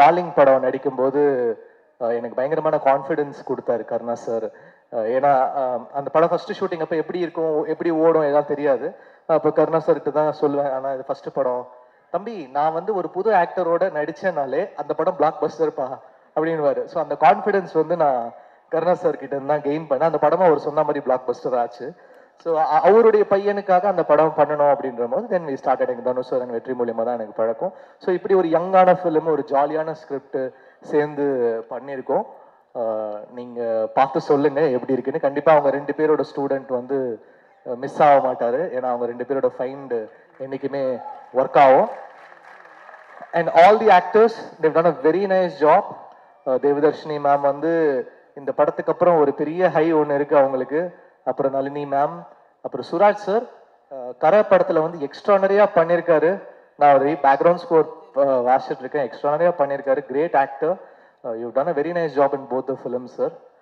Darling படம் நடிக்கும்போது எனக்கு பயங்கரமான கான்ஃபிடென்ஸ் கொடுத்தாரு கருணா சார். ஏன்னா அந்த படம் ஃபர்ஸ்ட் ஷூட்டிங் அப்போ எப்படி இருக்கும், எப்படி ஓடும் எதாவது தெரியாது. அப்போ கருணா சார்கிட்ட தான் சொல்லுவேன், ஆனால் இது ஃபர்ஸ்ட் படம் தம்பி, நான் வந்து ஒரு புது ஆக்டரோட நடிச்சேனாலே அந்த படம் பிளாக் பஸ்டர்ப்பா அப்படின்வாரு. ஸோ அந்த கான்ஃபிடென்ஸ் வந்து நான் கருணா சார் கிட்ட இருந்து தான் கெயின் பண்ணேன். அந்த படமும் அவர் சொன்ன மாதிரி பிளாக் பஸ்டர் ஆச்சு. ஸோ அவருடைய பையனுக்காக அந்த படம் பண்ணணும் அப்படின்ற போது தென் வி ஸ்டார்டட். எனக்கு தனுஷ் சார் வெற்றி மூலியமா தான் எனக்கு பழக்கம். ஸோ இப்படி ஒரு யங்கான ஃபிலிம், ஒரு ஜாலியான ஸ்கிரிப்ட் சேர்ந்து பண்ணியிருக்கோம். நீங்க பார்த்து சொல்லுங்க எப்படி இருக்குன்னு. கண்டிப்பா அவங்க 2 பேரோட ஸ்டூடெண்ட் வந்து மிஸ் ஆக மாட்டாரு. ஏன்னா அவங்க 2 பேரோட ஃபைண்ட் என்னைக்குமே ஒர்க் ஆகும். And all the actors they've done a very nice job. Devadarshini ma'am வந்து இந்த படத்துக்கு அப்புறம் ஒரு பெரிய ஹை ஒன்று இருக்கு அவங்களுக்கு. அப்புறம் நளினி மேம், அப்புறம் சுராஜ் சார் கரை படத்துல வந்து எக்ஸ்ட்ரானரியா பண்ணியிருக்காரு. நான் ஒரு பேக்ரவுண்ட் ஸ்கோர் வாசிச்சுட்டு இருக்கேன். எக்ஸ்ட்ரானரியா பண்ணியிருக்காரு. Great actor. You done a very nice job in both the film sir.